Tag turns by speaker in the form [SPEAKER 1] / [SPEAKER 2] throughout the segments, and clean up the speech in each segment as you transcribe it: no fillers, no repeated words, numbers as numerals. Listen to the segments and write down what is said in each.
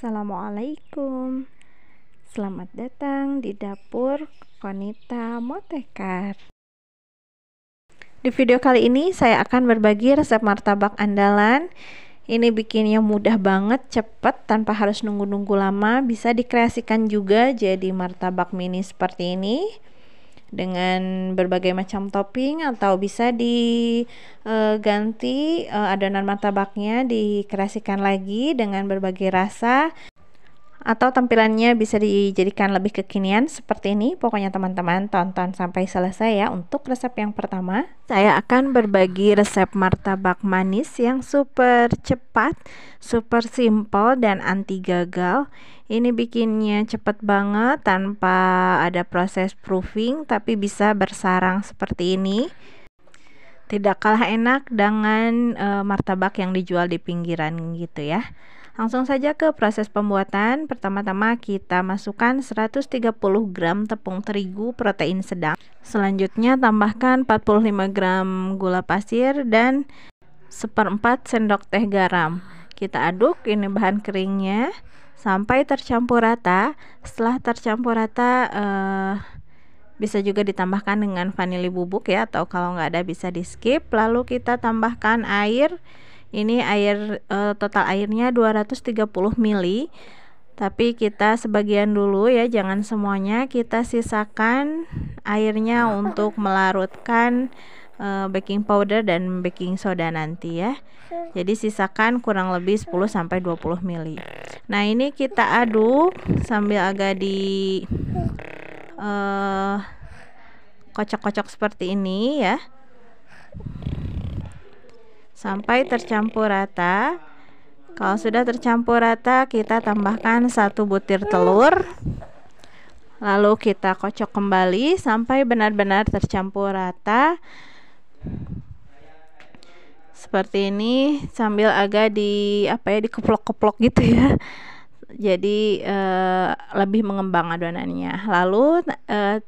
[SPEAKER 1] Assalamualaikum. Selamat datang di dapur Konita Motekar. Di video kali ini saya akan berbagi resep martabak andalan. Ini bikinnya mudah banget, cepet, tanpa harus nunggu-nunggu lama. Bisa dikreasikan juga jadi martabak mini seperti ini dengan berbagai macam topping, atau bisa diganti adonan martabaknya, dikreasikan lagi dengan berbagai rasa, atau tampilannya bisa dijadikan lebih kekinian seperti ini. Pokoknya teman-teman tonton sampai selesai ya. Untuk resep yang pertama, saya akan berbagi resep martabak manis yang super cepat, super simple, dan anti gagal. Ini bikinnya cepet banget tanpa ada proses proofing, tapi bisa bersarang seperti ini. Tidak kalah enak dengan martabak yang dijual di pinggiran gitu ya. Langsung saja ke proses pembuatan. Pertama-tama kita masukkan 130 gram tepung terigu protein sedang. Selanjutnya tambahkan 45 gram gula pasir dan 1/4 sendok teh garam. Kita aduk ini bahan keringnya sampai tercampur rata. Setelah tercampur rata, bisa juga ditambahkan dengan vanili bubuk ya, atau kalau nggak ada bisa di skip. Lalu kita tambahkan air. Ini air, total airnya 230 ml, tapi kita sebagian dulu ya, jangan semuanya. Kita sisakan airnya untuk melarutkan baking powder dan baking soda nanti ya. Jadi sisakan kurang lebih 10-20 ml. Nah, ini kita aduk sambil agak di kocok-kocok seperti ini ya, sampai tercampur rata. Kalau sudah tercampur rata, kita tambahkan 1 butir telur. Lalu kita kocok kembali sampai benar-benar tercampur rata. Seperti ini, sambil agak dikeplok-keplok gitu ya. Jadi lebih mengembang adonannya. Lalu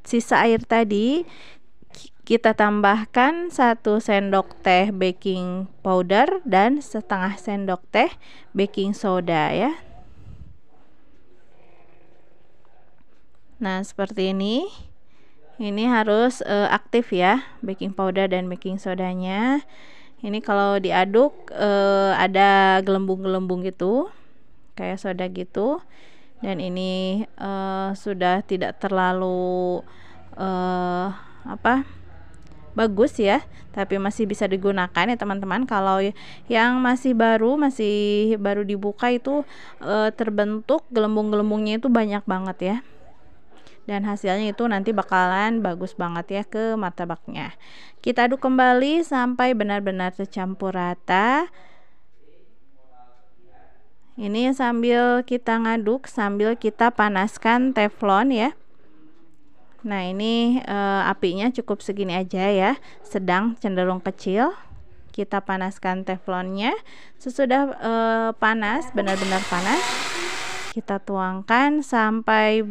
[SPEAKER 1] sisa air tadi kita tambahkan 1 sendok teh baking powder dan 1/2 sendok teh baking soda ya. Nah, seperti ini. Ini harus aktif ya, baking powder dan baking sodanya. Ini kalau diaduk ada gelembung-gelembung gitu, kayak soda gitu. Dan ini sudah tidak terlalu bagus ya, tapi masih bisa digunakan ya teman-teman. Kalau yang masih baru dibuka itu terbentuk gelembung-gelembungnya itu banyak banget ya, dan hasilnya itu nanti bakalan bagus banget ya ke martabaknya. Kita aduk kembali sampai benar-benar tercampur rata. Ini sambil kita ngaduk, sambil kita panaskan teflon ya. Nah, ini apinya cukup segini aja ya, sedang cenderung kecil. Kita panaskan teflonnya. Sesudah panas, benar-benar panas, kita tuangkan sampai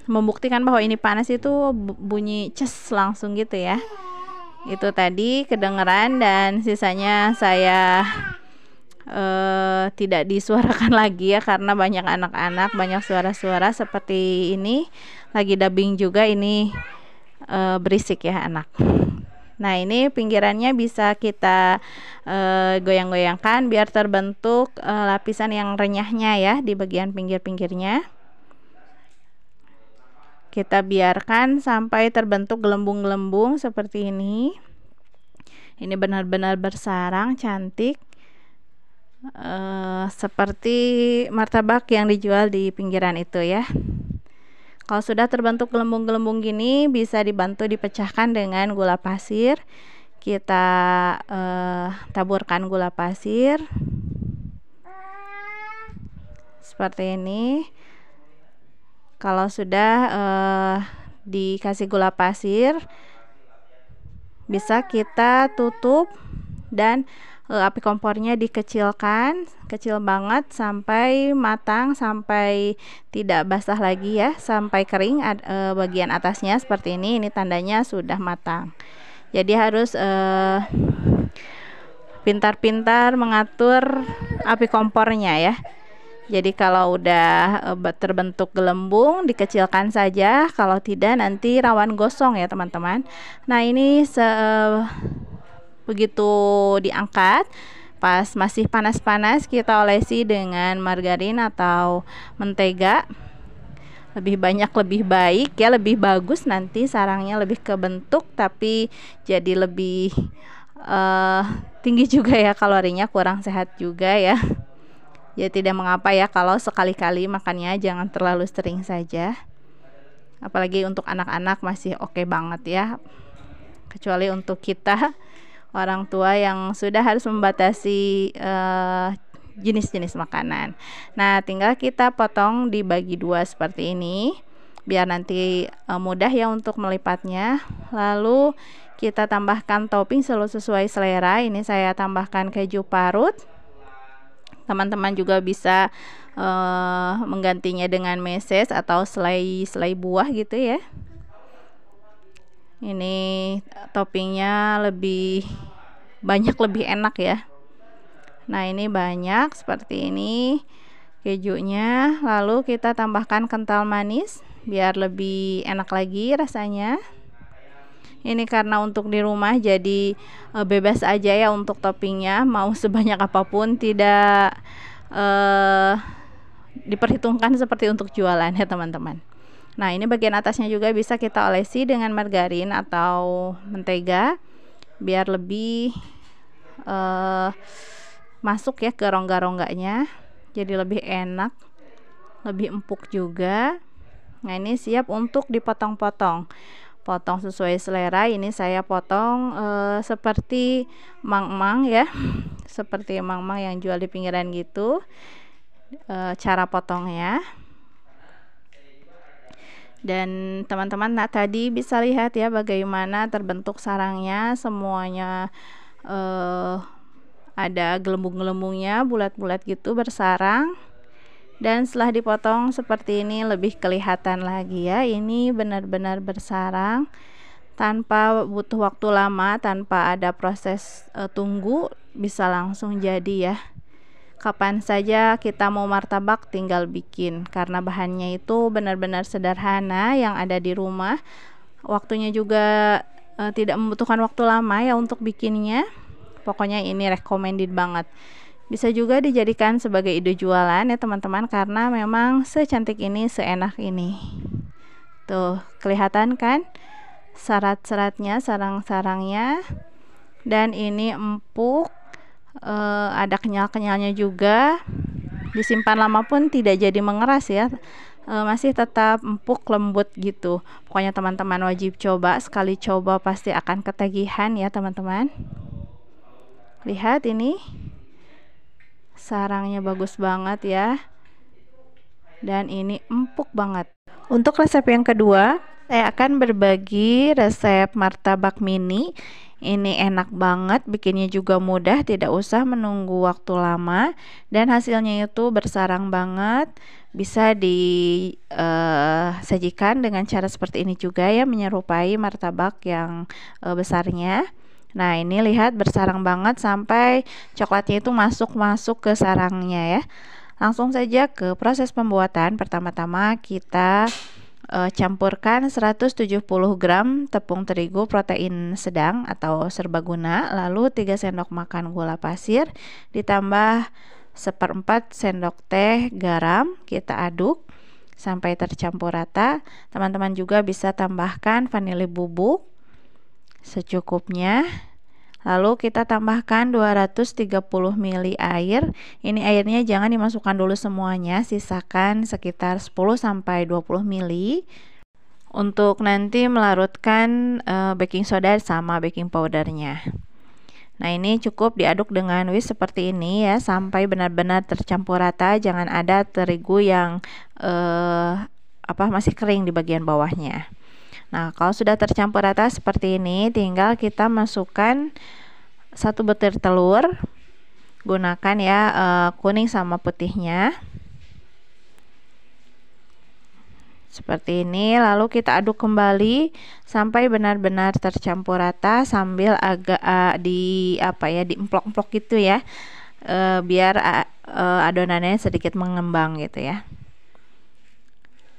[SPEAKER 1] membuktikan bahwa ini panas itu bunyi ces langsung gitu ya. Itu tadi kedengeran, dan sisanya saya tidak disuarakan lagi ya, karena banyak anak-anak, banyak suara-suara seperti ini. Lagi dubbing juga, ini berisik ya anak. Nah, ini pinggirannya bisa kita goyang-goyangkan biar terbentuk lapisan yang renyahnya ya di bagian pinggir-pinggirnya. Kita biarkan sampai terbentuk gelembung-gelembung seperti ini. Ini benar-benar bersarang, cantik. Seperti martabak yang dijual di pinggiran itu ya. Kalau sudah terbentuk gelembung-gelembung gini, bisa dibantu dipecahkan dengan gula pasir. Kita taburkan gula pasir seperti ini. Kalau sudah dikasih gula pasir, bisa kita tutup dan api kompornya dikecilkan, kecil banget sampai matang, sampai tidak basah lagi ya, sampai kering bagian atasnya seperti ini. Ini tandanya sudah matang. Jadi harus pintar-pintar mengatur api kompornya ya. Jadi kalau udah terbentuk gelembung dikecilkan saja, kalau tidak nanti rawan gosong ya teman-teman. Nah ini begitu diangkat, pas masih panas-panas kita olesi dengan margarin atau mentega. Lebih banyak lebih baik ya, lebih bagus, nanti sarangnya lebih kebentuk tapi jadi lebih tinggi juga ya kalorinya, kurang sehat juga ya. Ya tidak mengapa ya kalau sekali-kali makannya, jangan terlalu sering saja. Apalagi untuk anak-anak masih oke banget ya. Kecuali untuk kita orang tua yang sudah harus membatasi jenis-jenis makanan. Nah, tinggal kita potong dibagi dua seperti ini biar nanti mudah ya untuk melipatnya. Lalu kita tambahkan topping sesuai selera. Ini saya tambahkan keju parut. Teman-teman juga bisa menggantinya dengan meses atau selai buah gitu ya. Ini toppingnya lebih banyak, lebih enak ya. Nah ini banyak seperti ini kejunya. Lalu kita tambahkan kental manis biar lebih enak lagi rasanya. Ini karena untuk di rumah jadi bebas aja ya untuk toppingnya, mau sebanyak apapun, tidak diperhitungkan seperti untuk jualan ya teman-teman. Nah ini bagian atasnya juga bisa kita olesi dengan margarin atau mentega biar lebih masuk ya ke rongga-rongganya, jadi lebih enak, lebih empuk juga. Nah ini siap untuk dipotong-potong, potong sesuai selera. Ini saya potong seperti mang-mang ya, seperti mang-mang yang jual di pinggiran gitu, cara potongnya. Dan teman-teman tadi bisa lihat ya bagaimana terbentuk sarangnya, semuanya ada gelembung-gelembungnya, bulat-bulat gitu bersarang. Dan setelah dipotong seperti ini lebih kelihatan lagi ya, ini benar-benar bersarang tanpa butuh waktu lama, tanpa ada proses tunggu, bisa langsung jadi ya. Kapan saja kita mau martabak tinggal bikin, karena bahannya itu benar-benar sederhana yang ada di rumah. Waktunya juga tidak membutuhkan waktu lama ya untuk bikinnya. Pokoknya ini recommended banget. Bisa juga dijadikan sebagai ide jualan ya teman-teman, karena memang secantik ini, seenak ini. Tuh, kelihatan kan serat-seratnya, sarang-sarangnya. Dan ini empuk, ada kenyal-kenyalnya juga. Disimpan lama pun tidak jadi mengeras ya, masih tetap empuk, lembut gitu. Pokoknya teman-teman wajib coba, sekali coba pasti akan ketagihan ya teman-teman. Lihat ini sarangnya bagus banget ya, dan ini empuk banget. Untuk resep yang kedua, saya akan berbagi resep martabak mini. Ini enak banget, bikinnya juga mudah, tidak usah menunggu waktu lama, dan hasilnya itu bersarang banget. Bisa disajikan dengan cara seperti ini juga ya, menyerupai martabak yang besarnya. Nah ini lihat bersarang banget sampai coklatnya itu masuk ke sarangnya ya. Langsung saja ke proses pembuatan. Pertama-tama kita campurkan 170 gram tepung terigu protein sedang atau serbaguna, lalu 3 sendok makan gula pasir, ditambah 1/4 sendok teh garam. Kita aduk sampai tercampur rata. Teman-teman juga bisa tambahkan vanili bubuk secukupnya. Lalu kita tambahkan 230 ml air. Ini airnya jangan dimasukkan dulu semuanya, sisakan sekitar 10-20 ml untuk nanti melarutkan baking soda sama baking powdernya. Nah ini cukup diaduk dengan whisk seperti ini ya, sampai benar-benar tercampur rata. Jangan ada terigu yang masih kering di bagian bawahnya. Nah kalau sudah tercampur rata seperti ini, tinggal kita masukkan 1 butir telur. Gunakan ya kuning sama putihnya. seperti ini. Lalu kita aduk kembali sampai benar-benar tercampur rata sambil agak diemplok-emplok gitu ya, biar adonannya sedikit mengembang gitu ya.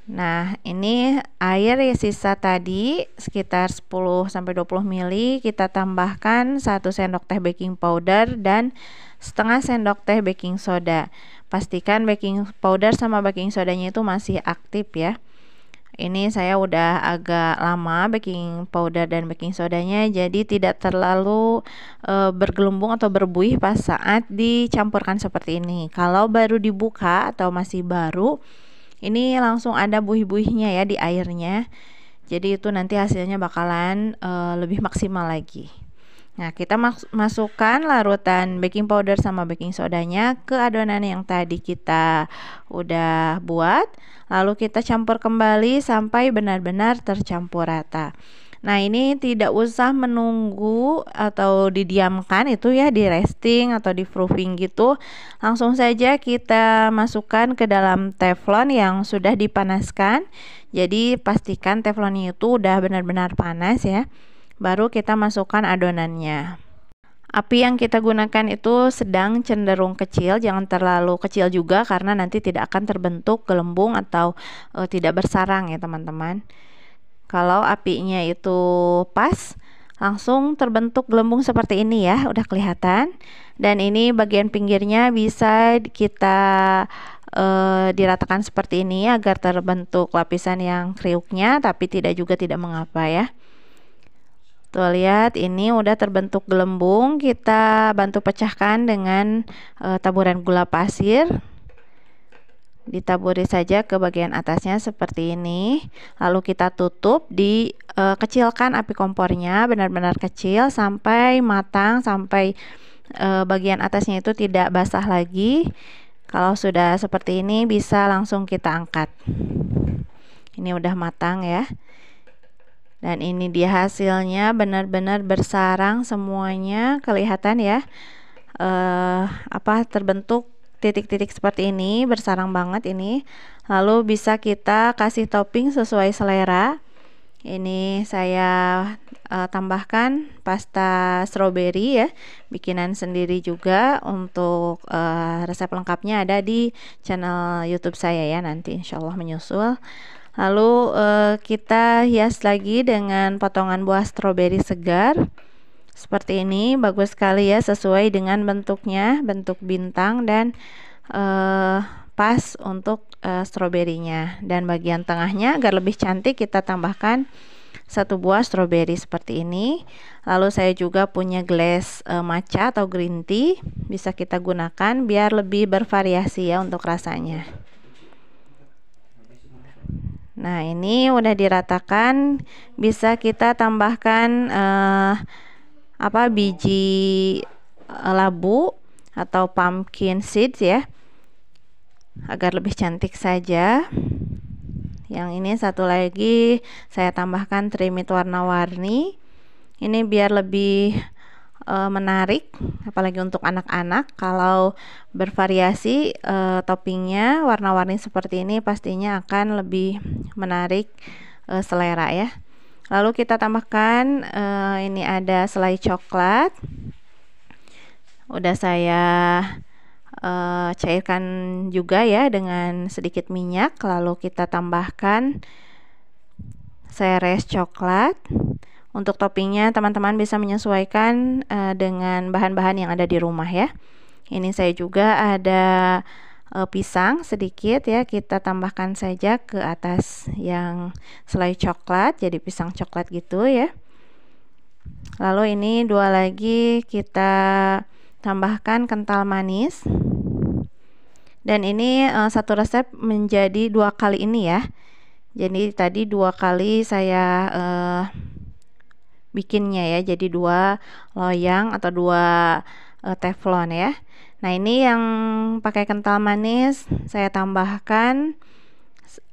[SPEAKER 1] Nah, ini air sisa tadi sekitar 10-20 ml, kita tambahkan 1 sendok teh baking powder dan setengah sendok teh baking soda. Pastikan baking powder sama baking sodanya itu masih aktif ya. Ini saya udah agak lama baking powder dan baking sodanya, jadi tidak terlalu bergelembung atau berbuih pas saat dicampurkan seperti ini. Kalau baru dibuka atau masih baru, ini langsung ada buih-buihnya ya di airnya, jadi itu nanti hasilnya bakalan lebih maksimal lagi. Nah, kita masukkan larutan baking powder sama baking sodanya ke adonan yang tadi kita udah buat, lalu kita campur kembali sampai benar-benar tercampur rata. Nah, ini tidak usah menunggu atau didiamkan itu ya, di resting atau di proofing gitu. Langsung saja kita masukkan ke dalam teflon yang sudah dipanaskan. Jadi pastikan teflonnya itu udah benar-benar panas ya. Baru kita masukkan adonannya. Api yang kita gunakan itu sedang cenderung kecil, jangan terlalu kecil juga karena nanti tidak akan terbentuk gelembung atau tidak bersarang ya teman-teman. Kalau apinya itu pas, langsung terbentuk gelembung seperti ini ya, udah kelihatan. Dan ini bagian pinggirnya bisa kita diratakan seperti ini agar terbentuk lapisan yang kriuknya, tapi tidak mengapa ya. Tuh lihat, ini udah terbentuk gelembung. Kita bantu pecahkan dengan taburan gula pasir. Ditaburi saja ke bagian atasnya seperti ini. Lalu kita tutup, dikecilkan api kompornya benar-benar kecil sampai matang, sampai bagian atasnya itu tidak basah lagi. Kalau sudah seperti ini bisa langsung kita angkat. Ini udah matang ya. Dan ini dia hasilnya, benar-benar bersarang semuanya, kelihatan ya, terbentuk titik-titik seperti ini, bersarang banget ini. Lalu bisa kita kasih topping sesuai selera. Ini saya tambahkan pasta strawberry ya, bikinan sendiri juga. Untuk resep lengkapnya ada di channel YouTube saya ya, nanti insya Allah menyusul. Lalu kita hias lagi dengan potongan buah stroberi segar seperti ini. Bagus sekali ya, sesuai dengan bentuknya, bentuk bintang dan pas untuk stroberinya. Dan bagian tengahnya agar lebih cantik kita tambahkan 1 buah stroberi seperti ini. Lalu saya juga punya glass matcha atau green tea, bisa kita gunakan biar lebih bervariasi ya untuk rasanya. Nah, ini udah diratakan, bisa kita tambahkan biji labu atau pumpkin seeds ya, agar lebih cantik saja. Yang ini satu lagi saya tambahkan trimit warna-warni. Ini biar lebih menarik, apalagi untuk anak-anak. Kalau bervariasi toppingnya warna-warni seperti ini pastinya akan lebih menarik selera ya. Lalu kita tambahkan ini ada selai coklat, udah saya cairkan juga ya dengan sedikit minyak. Lalu kita tambahkan seres coklat. Untuk toppingnya teman-teman bisa menyesuaikan dengan bahan-bahan yang ada di rumah ya. Ini saya juga ada pisang sedikit ya, kita tambahkan saja ke atas yang selai coklat, jadi pisang coklat gitu ya. Lalu ini 2 lagi kita tambahkan kental manis. Dan ini satu resep menjadi 2 kali ini ya. Jadi tadi 2 kali saya bikinnya ya, jadi 2 loyang atau 2 teflon ya. Nah, ini yang pakai kental manis saya tambahkan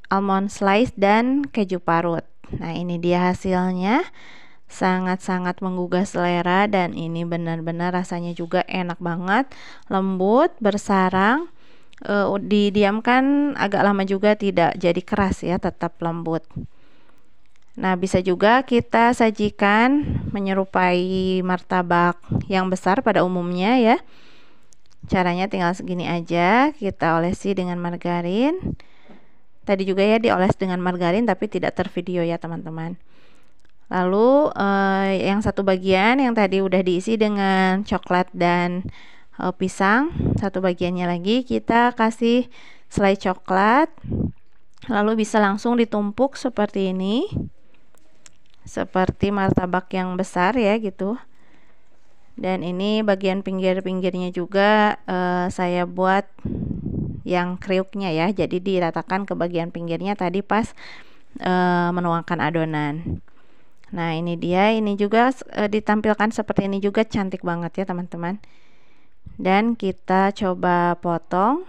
[SPEAKER 1] almond slice dan keju parut. Nah, ini dia hasilnya, sangat-sangat menggugah selera dan ini benar-benar rasanya juga enak banget, lembut, bersarang. didiamkan agak lama juga tidak jadi keras ya, tetap lembut. Nah, bisa juga kita sajikan menyerupai martabak yang besar pada umumnya ya. Caranya tinggal segini aja, kita olesi dengan margarin. Tadi juga ya dioles dengan margarin tapi tidak tervideo ya teman-teman. Lalu yang satu bagian yang tadi udah diisi dengan coklat dan pisang, satu bagiannya lagi kita kasih selai coklat. Lalu bisa langsung ditumpuk seperti ini, seperti martabak yang besar ya gitu. Dan ini bagian pinggir-pinggirnya juga saya buat yang kriuknya ya, jadi diratakan ke bagian pinggirnya tadi pas menuangkan adonan. Nah ini dia, ini juga ditampilkan seperti ini juga, cantik banget ya teman-teman. Dan kita coba potong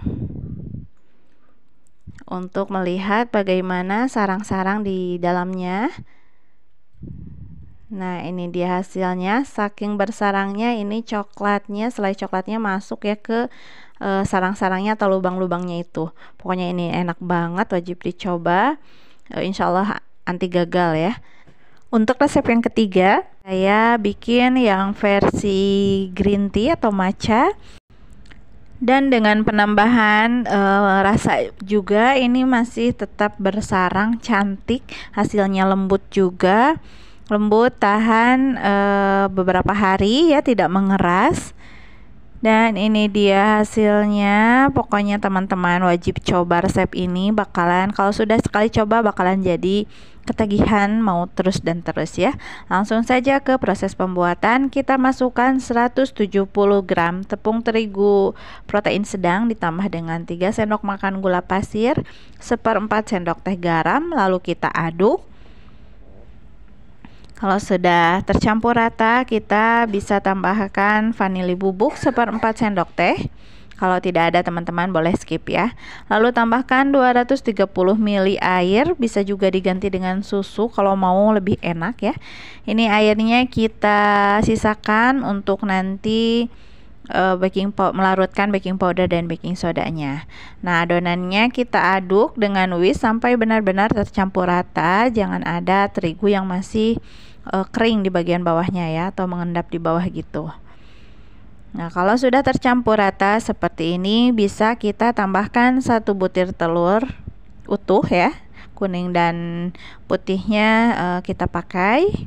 [SPEAKER 1] untuk melihat bagaimana sarang-sarang di dalamnya. Nah ini dia hasilnya, saking bersarangnya ini coklatnya, selai coklatnya masuk ya ke sarang-sarangnya atau lubang-lubangnya itu. Pokoknya ini enak banget, wajib dicoba. Insya Allah anti gagal ya. Untuk resep yang ketiga, saya bikin yang versi green tea atau matcha. Dan dengan penambahan rasa juga, ini masih tetap bersarang, cantik, hasilnya lembut juga. Lembut, tahan beberapa hari ya, tidak mengeras. Dan ini dia hasilnya. Pokoknya teman-teman wajib coba resep ini, bakalan kalau sudah sekali coba bakalan jadi ketagihan mau terus dan terus ya. Langsung saja ke proses pembuatan. Kita masukkan 170 gram tepung terigu protein sedang ditambah dengan 3 sendok makan gula pasir, 1/4 sendok teh garam, lalu kita aduk. Kalau sudah tercampur rata, kita bisa tambahkan vanili bubuk 1/4 sendok teh. Kalau tidak ada teman-teman boleh skip ya. Lalu tambahkan 230 ml air, bisa juga diganti dengan susu kalau mau lebih enak ya. Ini airnya kita sisakan untuk nanti melarutkan baking powder dan baking sodanya. Nah, adonannya kita aduk dengan whisk sampai benar-benar tercampur rata. Jangan ada terigu yang masih kering di bagian bawahnya ya, atau mengendap di bawah gitu. Nah, kalau sudah tercampur rata seperti ini, bisa kita tambahkan 1 butir telur utuh ya, kuning dan putihnya kita pakai.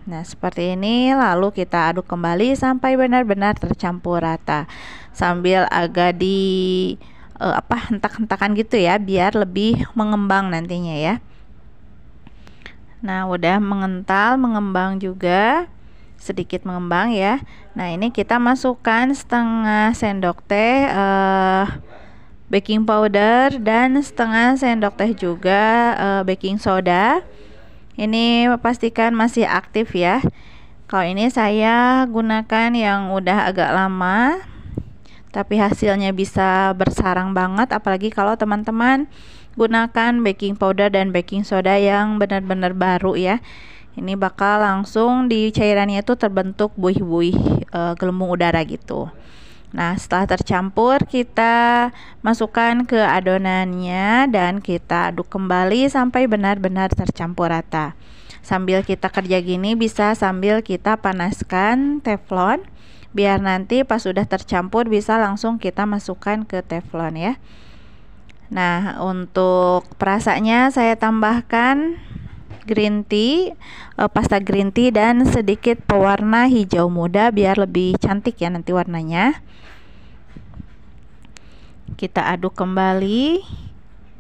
[SPEAKER 1] Nah, seperti ini, lalu kita aduk kembali sampai benar-benar tercampur rata, sambil agak hentak-hentakan gitu ya, biar lebih mengembang nantinya ya. Nah, udah mengembang juga, sedikit mengembang ya. Nah, ini kita masukkan setengah sendok teh baking powder dan setengah sendok teh juga baking soda. Ini pastikan masih aktif ya. Kalau ini saya gunakan yang udah agak lama, tapi hasilnya bisa bersarang banget, apalagi kalau teman-teman gunakan baking powder dan baking soda yang benar-benar baru ya. Ini bakal langsung di cairannya itu terbentuk buih-buih gelembung udara gitu. Nah, setelah tercampur kita masukkan ke adonannya dan kita aduk kembali sampai benar-benar tercampur rata. Sambil kita kerja gini, bisa sambil kita panaskan teflon biar nanti pas sudah tercampur bisa langsung kita masukkan ke teflon ya. Nah, untuk perasanya saya tambahkan green tea, pasta green tea dan sedikit pewarna hijau muda biar lebih cantik ya nanti warnanya. Kita aduk kembali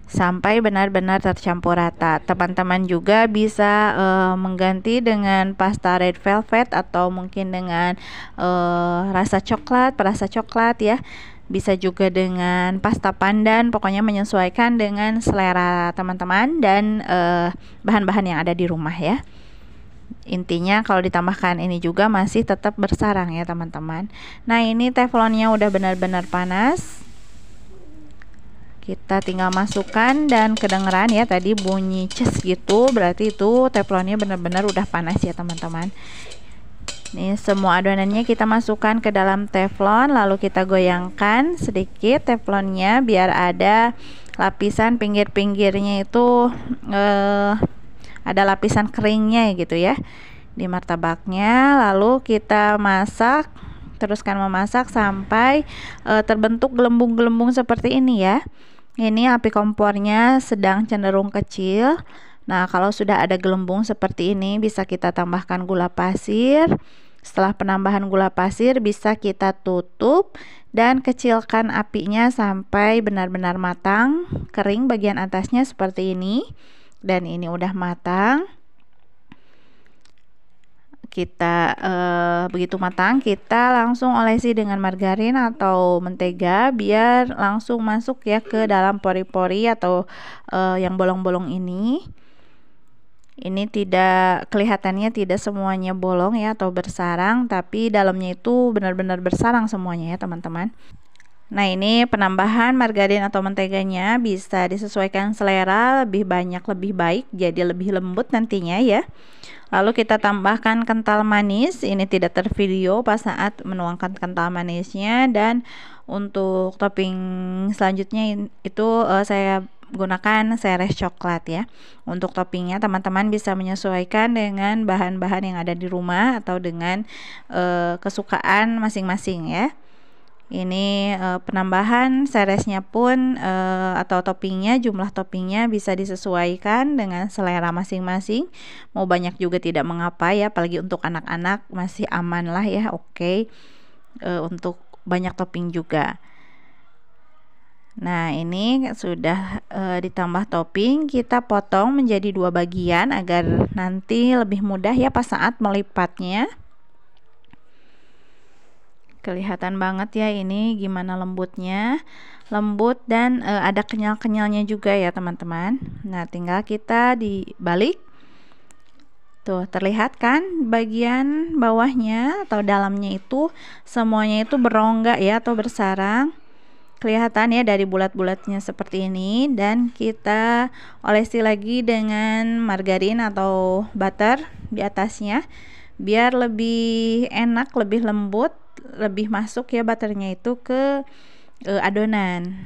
[SPEAKER 1] sampai benar-benar tercampur rata. Teman-teman juga bisa mengganti dengan pasta red velvet atau mungkin dengan rasa coklat ya. Bisa juga dengan pasta pandan, pokoknya menyesuaikan dengan selera teman-teman dan bahan-bahan yang ada di rumah ya. Intinya kalau ditambahkan ini juga masih tetap bersarang ya teman-teman. Nah, ini teflonnya udah benar-benar panas. Kita tinggal masukkan dan kedengeran ya tadi bunyi ces gitu, berarti itu teflonnya benar-benar udah panas ya teman-teman. Nih, semua adonannya kita masukkan ke dalam teflon, lalu kita goyangkan sedikit teflonnya biar ada lapisan pinggir-pinggirnya itu ada lapisan keringnya gitu ya di martabaknya. Lalu kita masak, teruskan memasak sampai terbentuk gelembung-gelembung seperti ini ya. Ini api kompornya sedang cenderung kecil. Nah, kalau sudah ada gelembung seperti ini, bisa kita tambahkan gula pasir. Setelah penambahan gula pasir, bisa kita tutup dan kecilkan apinya sampai benar-benar matang, kering bagian atasnya seperti ini. Dan ini udah matang. Kita begitu matang, kita langsung olesi dengan margarin atau mentega biar langsung masuk ya ke dalam pori-pori atau yang bolong-bolong ini. Ini tidak kelihatannya tidak semuanya bolong ya atau bersarang, tapi dalamnya itu benar-benar bersarang semuanya ya teman-teman. Nah, ini penambahan margarin atau menteganya bisa disesuaikan selera, lebih banyak lebih baik, jadi lebih lembut nantinya ya. Lalu kita tambahkan kental manis. Ini tidak tervideo pas saat menuangkan kental manisnya. Dan untuk topping selanjutnya itu saya gunakan seres coklat ya. Untuk toppingnya teman-teman bisa menyesuaikan dengan bahan-bahan yang ada di rumah atau dengan kesukaan masing-masing ya. Ini penambahan seresnya pun atau toppingnya, jumlah toppingnya bisa disesuaikan dengan selera masing-masing. Mau banyak juga tidak mengapa ya, apalagi untuk anak-anak masih aman lah ya. Oke. Untuk banyak topping juga. Nah, ini sudah ditambah topping, kita potong menjadi 2 bagian agar nanti lebih mudah ya pas saat melipatnya. Kelihatan banget ya ini gimana lembutnya, lembut dan ada kenyal-kenyalnya juga ya teman-teman. Nah, tinggal kita dibalik. Tuh, terlihat kan bagian bawahnya atau dalamnya itu semuanya itu berongga ya atau bersarang. Kelihatan ya dari bulat-bulatnya seperti ini, dan kita olesi lagi dengan margarin atau butter di atasnya biar lebih enak, lebih lembut, lebih masuk ya butternya itu ke adonan.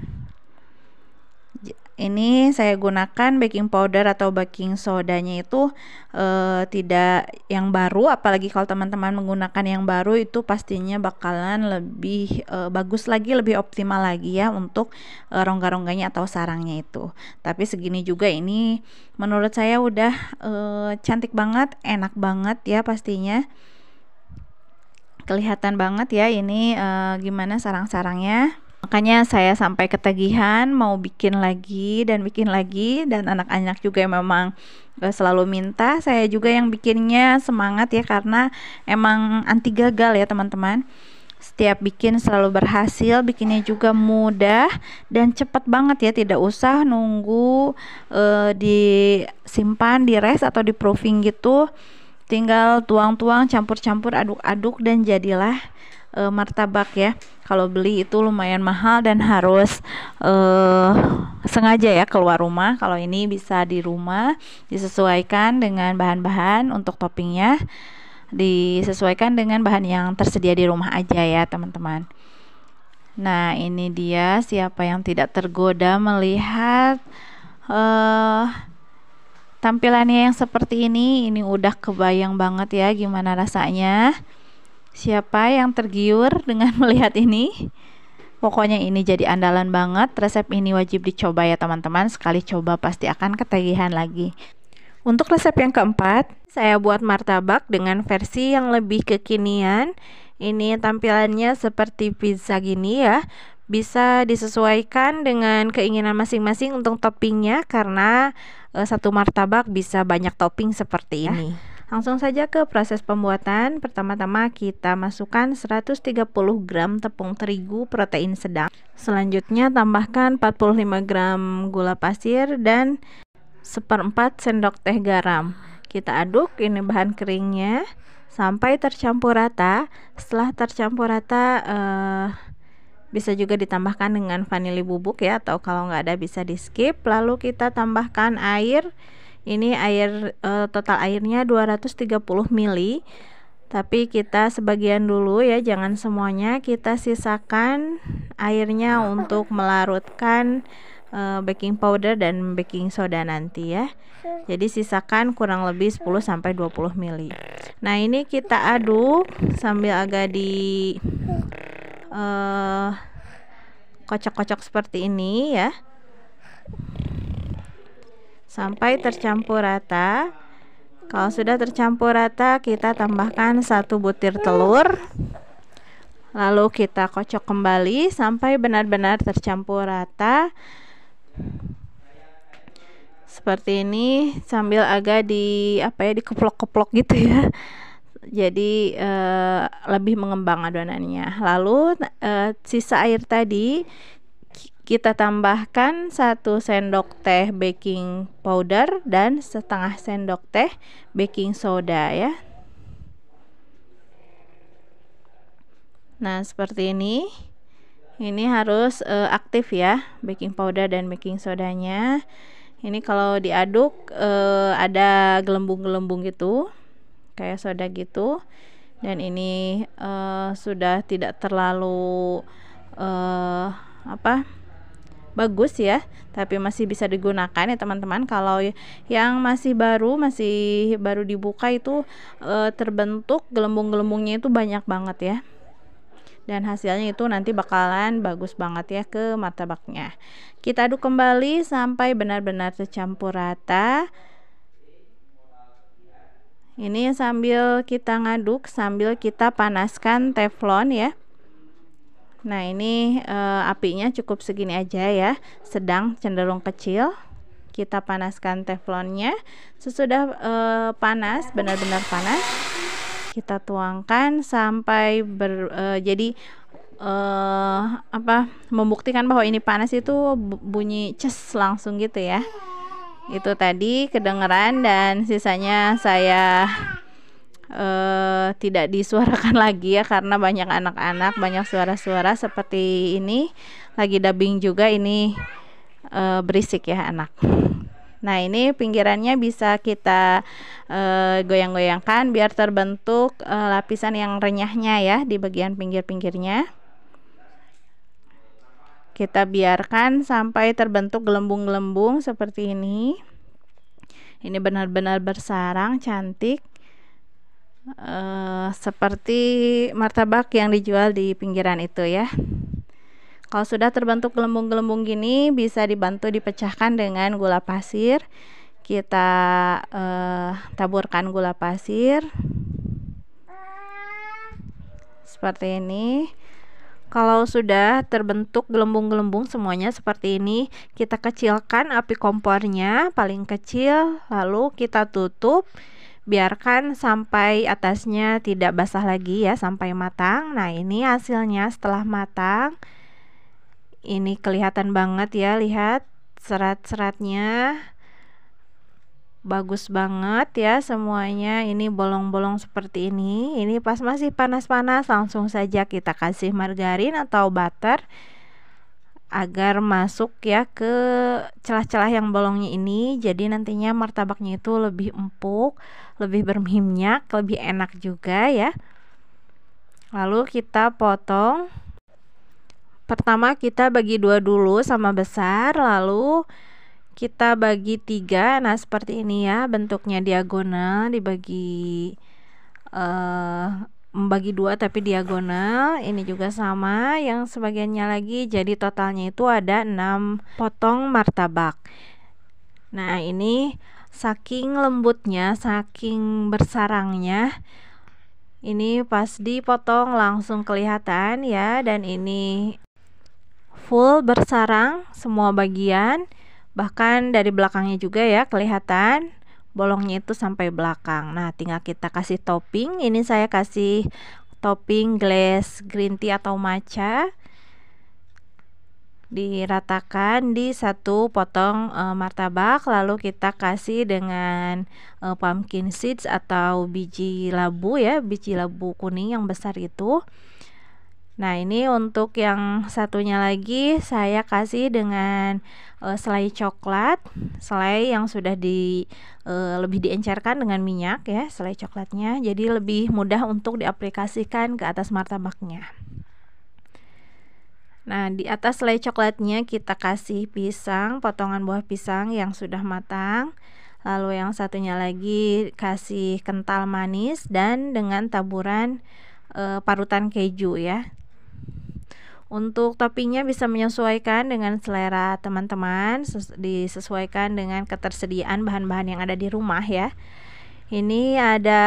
[SPEAKER 1] Ini saya gunakan baking powder atau baking sodanya itu tidak yang baru, apalagi kalau teman-teman menggunakan yang baru itu pastinya bakalan lebih bagus lagi, lebih optimal lagi ya untuk rongga-rongganya atau sarangnya itu. Tapi segini juga ini menurut saya udah cantik banget, enak banget ya pastinya. Kelihatan banget ya ini gimana sarang-sarangnya. Makanya saya sampai ketagihan mau bikin lagi dan bikin lagi, dan anak-anak juga memang selalu minta, saya juga yang bikinnya semangat ya karena emang anti gagal ya teman-teman. Setiap bikin selalu berhasil, bikinnya juga mudah dan cepat banget ya, tidak usah nunggu disimpan di rest atau di proofing gitu. Tinggal tuang-tuang, campur-campur, aduk-aduk dan jadilah martabak ya. Kalau beli itu lumayan mahal dan harus sengaja ya keluar rumah. Kalau ini bisa di rumah, disesuaikan dengan bahan-bahan untuk toppingnya, disesuaikan dengan bahan yang tersedia di rumah aja ya teman-teman. Nah, ini dia, siapa yang tidak tergoda melihat tampilannya yang seperti ini udah kebayang banget ya gimana rasanya. Siapa yang tergiur dengan melihat ini? Pokoknya ini jadi andalan banget. Resep ini wajib dicoba ya teman-teman. Sekali coba pasti akan ketagihan lagi. Untuk resep yang keempat, saya buat martabak dengan versi yang lebih kekinian. Ini tampilannya seperti pizza gini ya. Bisa disesuaikan dengan keinginan masing-masing untuk toppingnya, karena satu martabak bisa banyak topping seperti ini. Langsung saja ke proses pembuatan. Pertama-tama kita masukkan 130 gram tepung terigu protein sedang. Selanjutnya tambahkan 45 gram gula pasir dan 1/4 sendok teh garam. Kita aduk ini bahan keringnya sampai tercampur rata. Setelah tercampur rata bisa juga ditambahkan dengan vanili bubuk ya, atau kalau nggak ada bisa di skip. Lalu kita tambahkan air. Ini air total airnya 230 ml. tapi kita sebagian dulu ya, jangan semuanya. Kita sisakan airnya untuk melarutkan baking powder dan baking soda nanti ya. Jadi sisakan kurang lebih 10-20 ml. Nah, ini kita aduk sambil agak di kocok-kocok seperti ini ya, sampai tercampur rata. Kalau sudah tercampur rata, kita tambahkan 1 butir telur, lalu kita kocok kembali sampai benar-benar tercampur rata seperti ini, sambil agak dikeplok-keplok gitu ya. Jadi lebih mengembang adonannya. Lalu sisa air tadi kita tambahkan 1 sendok teh baking powder dan setengah sendok teh baking soda ya. Nah, seperti ini. Ini harus aktif ya, baking powder dan baking sodanya. Ini kalau diaduk ada gelembung-gelembung gitu, kayak soda gitu. Dan ini sudah tidak terlalu bagus ya, tapi masih bisa digunakan ya teman-teman. Kalau yang masih baru dibuka itu terbentuk gelembung-gelembungnya itu banyak banget ya, dan hasilnya itu nanti bakalan bagus banget ya ke martabaknya. Kita aduk kembali sampai benar-benar tercampur rata. Ini sambil kita ngaduk, sambil kita panaskan teflon ya. Nah, ini apinya cukup segini aja ya, sedang cenderung kecil. Kita panaskan teflonnya. Sesudah panas, benar-benar panas, kita tuangkan sampai membuktikan bahwa ini panas itu bunyi ces langsung gitu ya. Itu tadi kedengeran, dan sisanya saya tidak disuarakan lagi ya, karena banyak anak-anak, banyak suara-suara seperti ini. Lagi dubbing juga, ini berisik ya anak. Nah, ini pinggirannya bisa kita goyang-goyangkan biar terbentuk lapisan yang renyahnya ya di bagian pinggir-pinggirnya. Kita biarkan sampai terbentuk gelembung-gelembung seperti ini. Ini benar-benar bersarang, cantik, seperti martabak yang dijual di pinggiran itu ya. Kalau sudah terbentuk gelembung-gelembung gini, bisa dibantu dipecahkan dengan gula pasir. Kita taburkan gula pasir seperti ini. Kalau sudah terbentuk gelembung-gelembung semuanya seperti ini, kita kecilkan api kompornya paling kecil, lalu kita tutup, biarkan sampai atasnya tidak basah lagi ya, sampai matang. Nah, ini hasilnya setelah matang. Ini kelihatan banget ya, lihat serat-seratnya bagus banget ya semuanya. Ini bolong-bolong seperti ini. Ini pas masih panas-panas, langsung saja kita kasih margarin atau butter agar masuk ya ke celah-celah yang bolongnya ini. Jadi nantinya martabaknya itu lebih empuk, lebih berminyak, lebih enak juga ya. Lalu kita potong. Pertama kita bagi 2 dulu sama besar, lalu kita bagi 3. Nah, seperti ini ya, bentuknya diagonal, dibagi membagi 2 tapi diagonal. Ini juga sama, yang sebagiannya lagi, jadi totalnya itu ada 6 potong martabak. Nah, ini saking lembutnya, saking bersarangnya, ini pas dipotong langsung kelihatan ya. Dan ini full bersarang semua bagian, bahkan dari belakangnya juga ya kelihatan bolongnya itu sampai belakang. Nah, tinggal kita kasih topping. Ini saya kasih topping glass green tea atau matcha, diratakan di 1 potong martabak. Lalu kita kasih dengan pumpkin seeds atau biji labu ya, biji labu kuning yang besar itu. Nah, ini untuk yang satunya lagi saya kasih dengan selai coklat, selai yang sudah lebih diencerkan dengan minyak ya, selai coklatnya. Jadi lebih mudah untuk diaplikasikan ke atas martabaknya. Nah, di atas selai coklatnya kita kasih pisang, potongan buah pisang yang sudah matang. Lalu yang satunya lagi kasih kental manis dan dengan taburan parutan keju ya. Untuk toppingnya bisa menyesuaikan dengan selera teman-teman, disesuaikan dengan ketersediaan bahan-bahan yang ada di rumah ya. Ini ada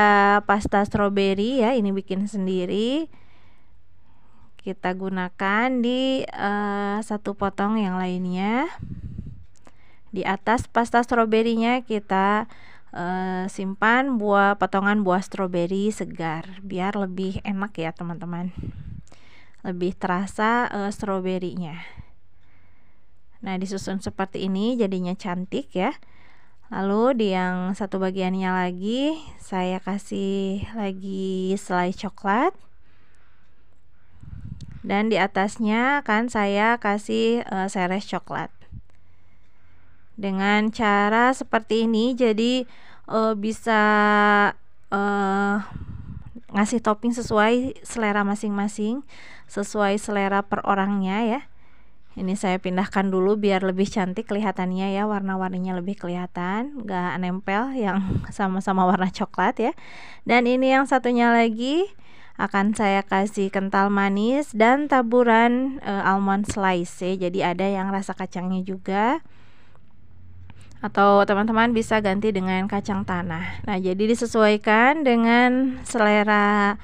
[SPEAKER 1] pasta stroberi ya, ini bikin sendiri. Kita gunakan di satu potong yang lainnya. Di atas pasta stroberinya kita simpan potongan buah stroberi segar biar lebih enak ya teman-teman, lebih terasa stroberinya. Nah, disusun seperti ini jadinya cantik ya. Lalu di yang satu bagiannya lagi saya kasih lagi selai coklat, dan di atasnya akan saya kasih seres coklat. Dengan cara seperti ini jadi bisa ngasih topping sesuai selera masing-masing, sesuai selera per orangnya ya. Ini saya pindahkan dulu biar lebih cantik kelihatannya ya, warna-warninya lebih kelihatan, gak nempel yang sama-sama warna coklat ya. Dan ini yang satunya lagi akan saya kasih kental manis dan taburan almond slice ya. Jadi ada yang rasa kacangnya juga, atau teman-teman bisa ganti dengan kacang tanah. Nah, jadi disesuaikan dengan selera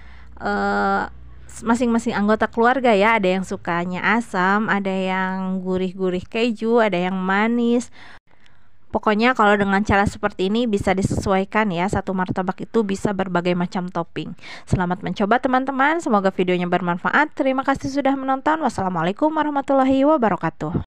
[SPEAKER 1] masing-masing anggota keluarga ya. Ada yang sukanya asam, ada yang gurih-gurih keju, ada yang manis. Pokoknya kalau dengan cara seperti ini bisa disesuaikan ya, satu martabak itu bisa berbagai macam topping. Selamat mencoba teman-teman, semoga videonya bermanfaat. Terima kasih sudah menonton. Wassalamualaikum warahmatullahi wabarakatuh.